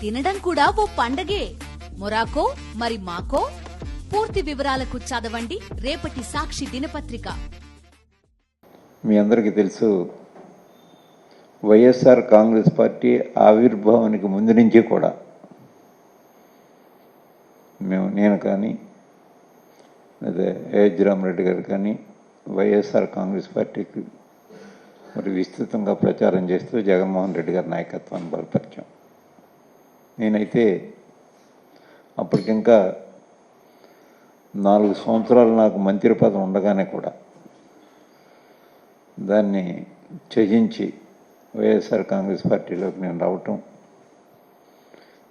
తినడం కూడా ఓ పండగే. మొరాకో మరి మాకో? పూర్తి వివరాలకు చదవండి రేపటి సాక్షి దినపత్రిక. మీ అందరికీ తెలుసు, వైఎస్ఆర్ కాంగ్రెస్ పార్టీ ఆవిర్భావానికి ముందు నుంచి కూడా నేను కానీ అదే ఏహెచ్ రామరెడ్డి గారు కానీ వైఎస్ఆర్ కాంగ్రెస్ పార్టీకి మరి విస్తృతంగా ప్రచారం చేస్తూ జగన్మోహన్ రెడ్డి గారి నాయకత్వాన్ని బలపరిచాం. నేనైతే అప్పటికింకా 4 సంవత్సరాలు నాకు మంత్రి పదవి ఉండగానే కూడా దాన్ని త్యజించి వైఎస్ఆర్ కాంగ్రెస్ పార్టీలోకి నేను రావటం,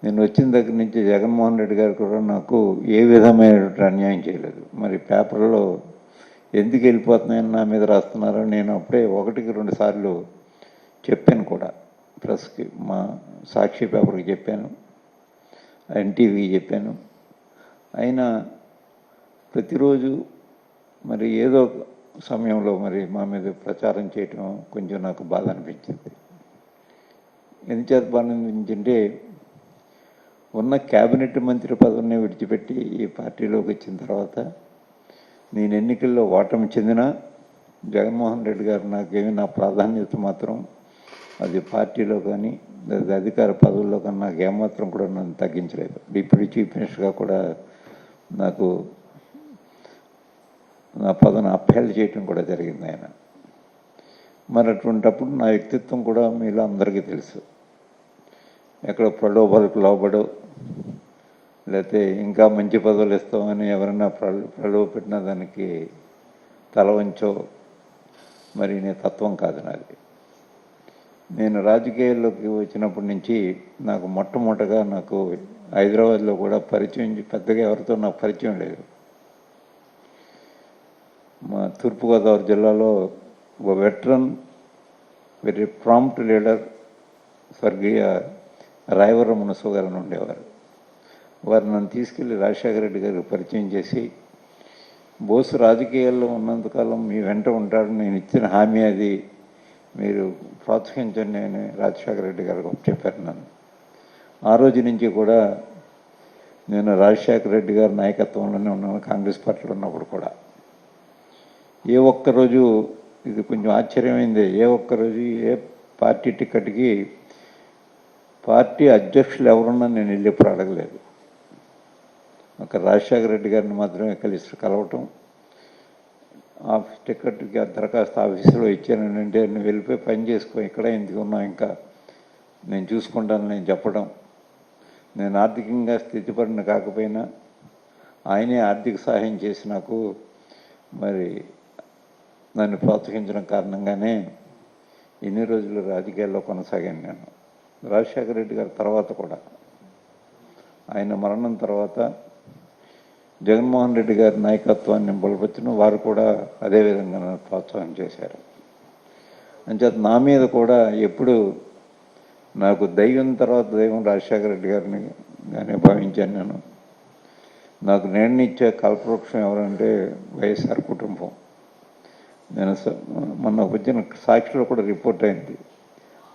నేను వచ్చిన దగ్గర నుంచి జగన్మోహన్ రెడ్డి గారు కూడా నాకు ఏ విధమైనటువంటి అన్యాయం చేయలేదు. మరి పేపర్లో ఎందుకు వెళ్ళిపోతున్నాయని నా మీద రాస్తున్నారో నేను అప్పుడే 1-2 సార్లు చెప్పాను కూడా. ప్రెస్కి, మా సాక్షి పేపర్కి చెప్పాను, ఎన్టీవీకి చెప్పాను. అయినా ప్రతిరోజు మరి ఏదో సమయంలో మరి మా మీద ప్రచారం చేయటం కొంచెం నాకు బాధ అనిపించింది. ఎందుచేత బాధ అనిపించింటే, ఉన్న క్యాబినెట్ మంత్రి పదవిని విడిచిపెట్టి ఈ పార్టీలోకి వచ్చిన తర్వాత నేను ఎన్నికల్లో ఓటమి చెందినా జగన్మోహన్ రెడ్డి గారు నాకేమి నా ప్రాధాన్యత మాత్రం అది పార్టీలో కానీ లేదా అధికార పదవుల్లో కానీ నాకు ఏమాత్రం కూడా నన్ను తగ్గించలేదు. డిప్యూటీ చీఫ్ మినిస్టర్గా కూడా నాకు నా పదవిని అప్హెల్డ్ చేయటం కూడా జరిగింది ఆయన. మరి అటువంటిప్పుడు నా వ్యక్తిత్వం కూడా మీలో అందరికీ తెలుసు. ఎక్కడ ప్రలోభాలకు లోబడో లేకపోతే ఇంకా మంచి పదవులు ఇస్తామని ఎవరైనా ప్రలోభ పెట్టిన దానికి తల వంచో మరి నీ తత్వం కాదు నాది. నేను రాజకీయాల్లోకి వచ్చినప్పటి నుంచి నాకు మొట్టమొదటగా నాకు హైదరాబాద్లో కూడా పరిచయం పెద్దగా ఎవరితో నాకు పరిచయం లేదు. మా తూర్పుగోదావరి జిల్లాలో ఒక వెటరన్ వెరీ ప్రాంప్ట్ లీడర్ స్వర్గీయ రాయవరం మునసు గారు ఉండేవారు. వారు నన్ను తీసుకెళ్ళి రాజశేఖర రెడ్డి గారికి పరిచయం చేసి, బోసు రాజకీయాల్లో ఉన్నంతకాలం మీ వెంట ఉంటాడు, నేను ఇచ్చిన హామీ అది, మీరు ప్రోత్సహించండి అని రాజశేఖర రెడ్డి గారికి చెప్పారు నన్ను. ఆ రోజు నుంచి కూడా నేను రాజశేఖర రెడ్డి గారి నాయకత్వంలోనే ఉన్నాను. కాంగ్రెస్ పార్టీలో ఉన్నప్పుడు కూడా ఏ ఒక్కరోజు, ఇది కొంచెం ఆశ్చర్యమైంది, ఏ ఒక్కరోజు ఏ పార్టీ టికెట్కి పార్టీ అధ్యక్షులు ఎవరున్నా నేను వెళ్ళి ఎప్పుడు అడగలేదు. ఒక రాజశేఖర రెడ్డి గారిని మాత్రమే కలవటం, టికెట్కి దరఖాస్తు ఆఫీసులో ఇచ్చానంటే నువ్వు వెళ్ళిపోయి పని చేసుకో, ఇక్కడ ఎందుకు ఉన్నావు, ఇంకా నేను చూసుకుంటాను నేను చెప్పడం. నేను ఆర్థికంగా స్థితిపడిన కాకపోయినా ఆయనే ఆర్థిక సహాయం చేసి నాకు మరి నన్ను ప్రోత్సహించడం కారణంగానే ఎన్ని రోజులు రాజకీయాల్లో కొనసాగాను నేను. రాజశేఖర రెడ్డి గారి తర్వాత కూడా, ఆయన మరణం తర్వాత జగన్మోహన్ రెడ్డి గారి నాయకత్వాన్ని బలపరిచిన వారు కూడా అదేవిధంగా నన్ను ప్రోత్సాహం చేశారు. అంచేత నా మీద కూడా ఎప్పుడు నాకు దైవం తర్వాత దైవం రాజశేఖర రెడ్డి గారిని గానే భావించాను నేను. నాకు నేనిచ్చే కల్పవృక్షం ఎవరంటే వైఎస్ఆర్ కుటుంబం. నేను మొన్న వచ్చిన సాక్షిలో కూడా రిపోర్ట్ అయింది,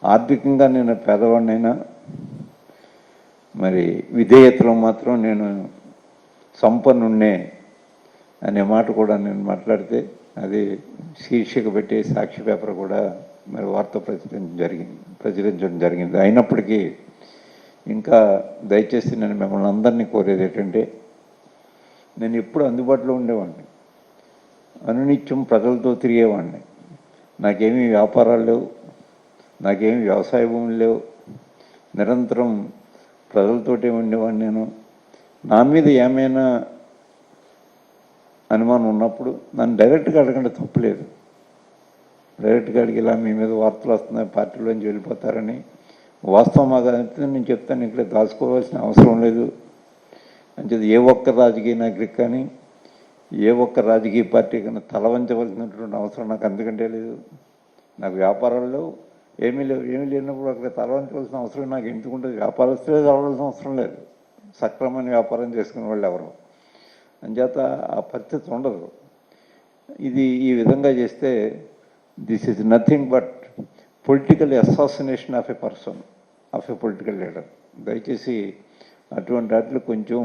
ఆర్థికంగా నేను పేదవాడినైనా మరి విధేయతలో మాత్రం నేను సంపన్నున్నే అనే మాట కూడా నేను మాట్లాడితే శీర్షిక పెట్టి సాక్షి పేపర్ కూడా మరి వార్త ప్రచురించడం జరిగింది. అయినప్పటికీ ఇంకా దయచేసి నేను మిమ్మల్ని అందరినీ కోరేది ఏంటంటే, నేను ఎప్పుడు అందుబాటులో ఉండేవాడిని, అనునిత్యం ప్రజలతో తిరిగేవాడిని. నాకేమీ వ్యాపారాలు లేవు, నాకేమీ వ్యవసాయ భూములు లేవు, నిరంతరం ప్రజలతోటే ఉండేవాడిని. నేను నా మీద ఏమైనా అనుమానం ఉన్నప్పుడు నన్ను డైరెక్ట్గా అడగండి, తప్పులేదు. డైరెక్ట్గా అడిగి ఇలా మీ మీద వార్తలు వస్తున్నాయి, పార్టీలోంచి వెళ్ళిపోతారని వాస్తవం మాకు అనిపిస్తే నేను చెప్తాను, ఇక్కడ దాచుకోవాల్సిన అవసరం లేదు అని చెప్పి ఏ ఒక్క రాజకీయ నాయకుడికి కానీ ఏ ఒక్క రాజకీయ పార్టీ కన్నా తల వంచవలసినటువంటి అవసరం నాకు అందుకంటే లేదు. నాకు వ్యాపారాల్లో ఏమీ లేనప్పుడు అక్కడ తల వంచవలసిన అవసరం నాకు ఎందుకుంటుంది? వ్యాపారస్తులే కావాల్సిన అవసరం లేదు, సక్రమమైన వ్యాపారం చేసుకునే వాళ్ళు ఎవరు. అంచేత ఆ పరిస్థితి ఉండదు. ఇది ఈ విధంగా చేస్తే this is nothing but political assassination of a person, of a political leader. దయచేసి అటువంటి వాటిలో కొంచెం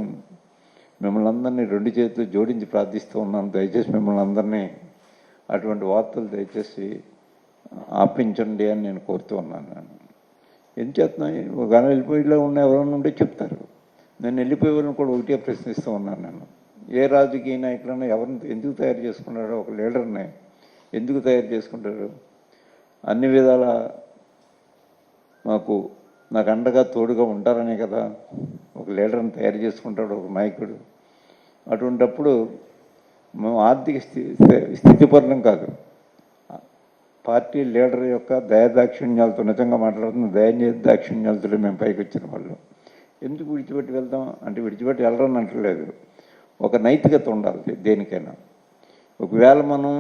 మిమ్మల్ని అందరినీ రెండు చేతులు జోడించి ప్రార్థిస్తూ ఉన్నాను. దయచేసి మిమ్మల్ని అందరినీ అటువంటి వార్తలు దయచేసి ఆపించండి అని నేను కోరుతూ ఉన్నాను. నేను ఏం చేస్తున్నాను, ఒక వెళ్ళిపోయిలో ఉన్న ఎవరైనా ఉంటే చెప్తారు. నేను వెళ్ళిపోయే వాళ్ళని కూడా ఒకటే ప్రశ్నిస్తూ ఉన్నాను. నేను ఏ రాజకీయ నాయకులైనా ఎవరిని ఎందుకు తయారు చేసుకున్నారో, ఒక లీడర్ని ఎందుకు తయారు చేసుకుంటారు? అన్ని విధాల నాకు అండగా తోడుగా ఉంటారనే కదా ఒక లీడర్ని తయారు చేసుకుంటాడు ఒక నాయకుడు. అటువంటప్పుడు మేము ఆర్థిక స్థితిపరులం కాదు, పార్టీ లీడర్ యొక్క దయాదాక్షిణ్యాలతో, నిజంగా మాట్లాడుతున్న దయాదాక్షిణ్యాలతో మేము పైకి వచ్చిన వాళ్ళు. ఎందుకు విడిచిపెట్టి వెళ్తాం అంటే, విడిచిపెట్టి వెళ్ళరని అంటలేదు, ఒక నైతికత ఉండాలి దేనికైనా. ఒకవేళ మనం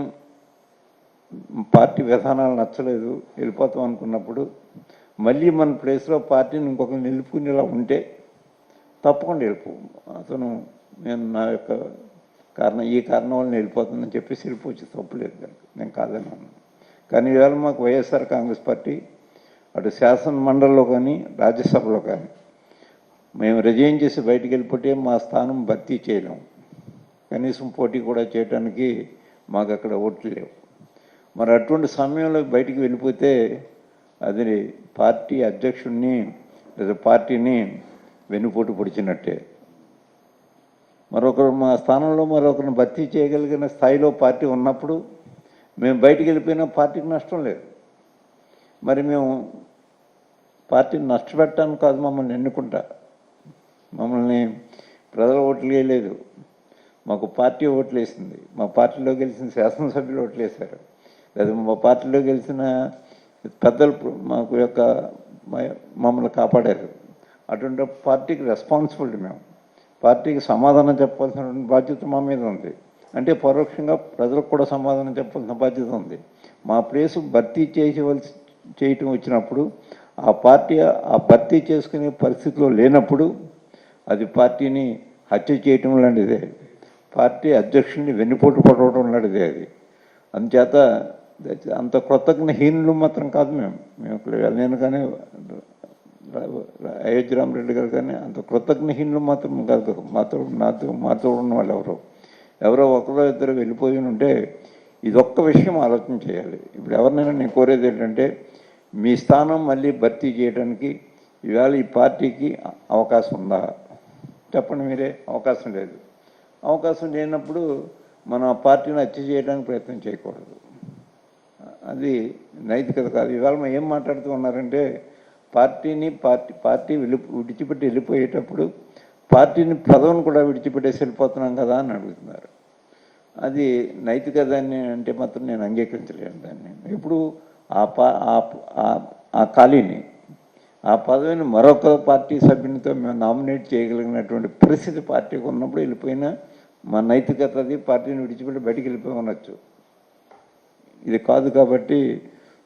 పార్టీ విధానాలు నచ్చలేదు వెళ్ళిపోతాం అనుకున్నప్పుడు, మళ్ళీ మన ప్లేస్లో పార్టీని ఇంకొకరిని నిలుపుకునేలా ఉంటే తప్పకుండా వెళ్ళిపో. అతను నేను నా యొక్క ఈ కారణం వల్ల వెళ్ళిపోతుందని చెప్పేసి వెళ్ళిపోవచ్చు, తప్పులేదు దానికి, నేను కాదని అన్నాను. కానీ ఈవేళ మాకు వైఎస్ఆర్ కాంగ్రెస్ పార్టీ అటు శాసన మండలిలో కానీ రాజ్యసభలో కానీ మేము రిజైన్ చేసి బయటికి వెళ్ళిపోతే మా స్థానం భర్తీ చేయలేము, కనీసం పోటీ కూడా చేయడానికి మాకు అక్కడ ఓట్లు లేవు. మరి అటువంటి సమయంలో బయటికి వెళ్ళిపోతే అది పార్టీ అధ్యక్షుడిని లేదా పార్టీని వెన్నుపోటు పొడిచినట్టే. మరొకరు మా స్థానంలో మరొకరిని భర్తీ చేయగలిగిన స్థాయిలో పార్టీ ఉన్నప్పుడు మేము బయటికి వెళ్ళిపోయినా పార్టీకి నష్టం లేదు. మరి మేము పార్టీని నష్టపెట్టాను కాదు, మమ్మల్ని ఎన్నుకుంటా, మమ్మల్ని ప్రజల ఓట్లు వేయలేదు, మాకు పార్టీ ఓట్లు వేసింది. మా పార్టీలో గెలిచిన శాసనసభ్యులు ఓట్లు వేశారు, లేదా మా పార్టీలో గెలిచిన పెద్దలు మాకు మమ్మల్ని కాపాడారు. అటువంటి పార్టీకి రెస్పాన్సిబిలిటీ, మేము పార్టీకి సమాధానం చెప్పాల్సిన బాధ్యత మా మీద ఉంది. అంటే పరోక్షంగా ప్రజలకు కూడా సమాధానం చెప్పాల్సిన బాధ్యత ఉంది. మా ప్లేసు భర్తీ చేయటం వచ్చినప్పుడు ఆ పార్టీ ఆ భర్తీ చేసుకునే పరిస్థితిలో లేనప్పుడు అది పార్టీని హత్య చేయటం లాంటిదే, పార్టీ అధ్యక్షుడిని వెన్నుపోటు పడవడం లాంటిదే అది. అందుచేత అంత కృతజ్ఞహీనులు మాత్రం కాదు మేము. నేను కానీ అయోధ్య రామరెడ్డి గారు కానీ అంత కృతజ్ఞహీనులు మాత్రం కాదు. మాతో ఉన్న వాళ్ళు ఎవరో ఒకరో ఇద్దరు వెళ్ళిపోయి ఉంటే ఇదొక్క విషయం ఆలోచన చేయాలి. ఇప్పుడు ఎవరినైనా నేను కోరేది ఏంటంటే, మీ స్థానం మళ్ళీ భర్తీ చేయడానికి ఈవేళ ఈ పార్టీకి అవకాశం ఉందా చెప్పండి మీరే. అవకాశం లేదు. అవకాశం లేనప్పుడు మనం ఆ పార్టీని హత్య చేయడానికి ప్రయత్నం చేయకూడదు, అది నైతికత కాదు. ఇవాళ మనం ఏం మాట్లాడుతూ ఉన్నారంటే, పార్టీ విడిచిపెట్టి వెళ్ళిపోయేటప్పుడు పార్టీని పదవిని కూడా విడిచిపెట్టేసి వెళ్ళిపోతున్నాం కదా అని అడుగుతున్నారు. అది నైతికత అని అంటే మాత్రం నేను అంగీకరించలేను దాన్ని. ఇప్పుడు ఆ ఖాళీని, ఆ పదవిని మరొక పార్టీ సభ్యునితో మేము నామినేట్ చేయగలిగినటువంటి పరిస్థితి పార్టీకి ఉన్నప్పుడు వెళ్ళిపోయినా మా నైతికత అది పార్టీని విడిచిపెట్టి బయటికి వెళ్ళిపోయి ఉండొచ్చు. ఇది కాదు కాబట్టి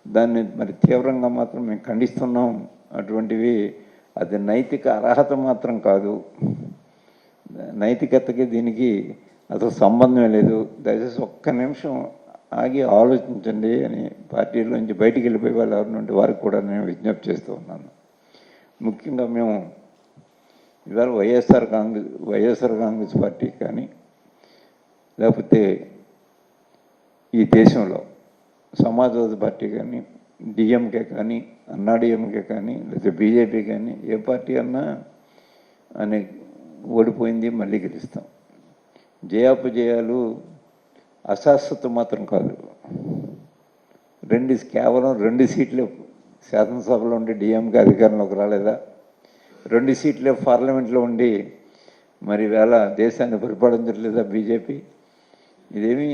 దాన్ని మరి తీవ్రంగా మాత్రం మేము ఖండిస్తున్నాం. అటువంటివి అది నైతిక అర్హత మాత్రం కాదు, నైతికతకి దీనికి అసలు సంబంధమే లేదు. దయచేసి ఒక్క నిమిషం ఆగి ఆలోచించండి అని పార్టీలోంచి బయటికి వెళ్ళిపోయే వాళ్ళు ఎవరి నుండి వారికి కూడా నేను విజ్ఞప్తి చేస్తూ ఉన్నాను. ముఖ్యంగా మేము ఇవాళ వైఎస్ఆర్ కాంగ్రెస్ పార్టీ కానీ లేకపోతే ఈ దేశంలో సమాజ్వాదీ పార్టీ కానీ, డిఎంకే కానీ, అన్నాడీఎంకే కానీ, లేదా బీజేపీ కానీ, ఏ పార్టీ అన్నా అని ఓడిపోయింది మళ్ళీ గెలుస్తాం. జయాపజయాలు అశాశ్వతం మాత్రం కాదు. కేవలం 2 సీట్లే శాసనసభలో ఉండి డిఎంకే అధికారంలోకి రాలేదా, 2 సీట్లే పార్లమెంట్లో ఉండి మరి వేళ దేశాన్ని పరిపాలించట్లేదా బీజేపీ. ఇదేమీ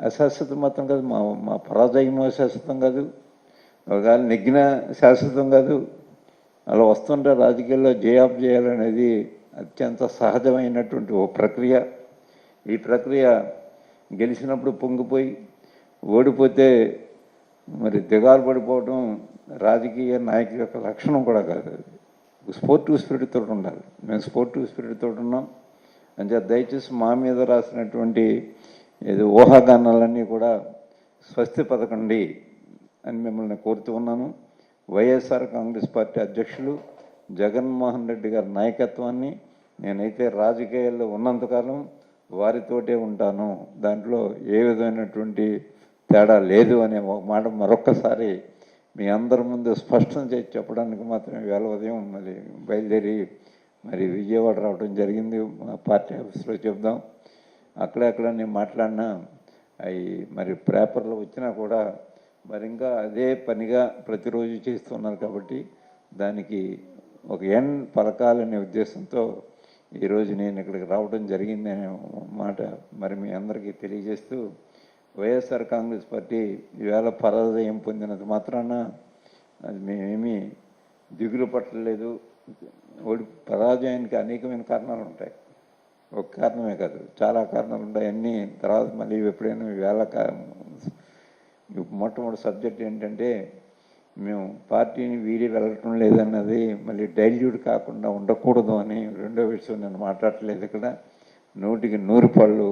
అశాశ్వతం మాత్రం కాదు, మా పరాజయం శాశ్వతం కాదు, ఒకవేళ నెగ్గిన శాశ్వతం కాదు. అలా వస్తుంటే రాజకీయాల్లో చేయాలనేది అత్యంత సహజమైనటువంటి ఓ ప్రక్రియ. ఈ ప్రక్రియ గెలిచినప్పుడు పొంగిపోయి ఓడిపోతే మరి దిగాలు పడిపోవడం రాజకీయ నాయకుల యొక్క లక్షణం కూడా కాదు. అది స్పోర్టివ్ స్పిరిట్ తోటి ఉండాలి. మేము స్పోర్టివ్ స్పిరిట్ తోటి ఉన్నాం. అంటే దయచేసి మా మీద రాసినటువంటి ఏదో ఊహాగానాలన్నీ కూడా స్వస్తి పథకండి అని మిమ్మల్ని కోరుతూ ఉన్నాను. వైఎస్ఆర్ కాంగ్రెస్ పార్టీ అధ్యక్షులు జగన్మోహన్ రెడ్డి గారి నాయకత్వాన్ని నేనైతే రాజకీయాల్లో ఉన్నంతకాలం వారితోటే ఉంటాను, దాంట్లో ఏ విధమైనటువంటి తేడా లేదు అనే ఒక మాట మరొక్కసారి మీ అందరి ముందు స్పష్టం చేసి చెప్పడానికి మాత్రమే వేళ ఉదయం మరి బయలుదేరి మరి విజయవాడ రావడం జరిగింది. మా పార్టీ ఆఫీస్లో చెప్దాం. అక్కడక్కడ నేను మాట్లాడినా అవి మరి పేపర్లో వచ్చినా కూడా మరి ఇంకా అదే పనిగా ప్రతిరోజు చేస్తున్నారు కాబట్టి దానికి ఒక ఎండ్ పలకాలనే ఉద్దేశంతో ఈరోజు నేను ఇక్కడికి రావడం జరిగిందనే మాట మరి మీ అందరికీ తెలియజేస్తూ, వైఎస్ఆర్ కాంగ్రెస్ పార్టీ ఈవేళ పరాజయం పొందినంత మాత్రాన అది మేమేమీ దిగులు పట్టలేదు. పరాజయానికి అనేకమైన కారణాలు ఉంటాయి, ఒక కారణమే కాదు, చాలా కారణాలు ఉంటాయి. అన్నీ తర్వాత మళ్ళీ ఎప్పుడైనా ఈవేళ మొట్టమొదటి సబ్జెక్ట్ ఏంటంటే మేము పార్టీని వీడి వెళ్ళటం లేదన్నది మళ్ళీ డైల్యూట్ కాకుండా ఉండకూడదు అని రెండో విషయం నేను మాట్లాడలేదు. ఇక్కడ 100కి 100 పళ్ళు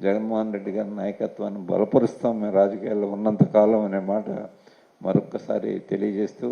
జగన్మోహన్ రెడ్డి గారి నాయకత్వాన్ని బలపరుస్తాం మేము రాజకీయాల్లో ఉన్నంతకాలం అనే మాట మరొక్కసారి తెలియజేస్తూ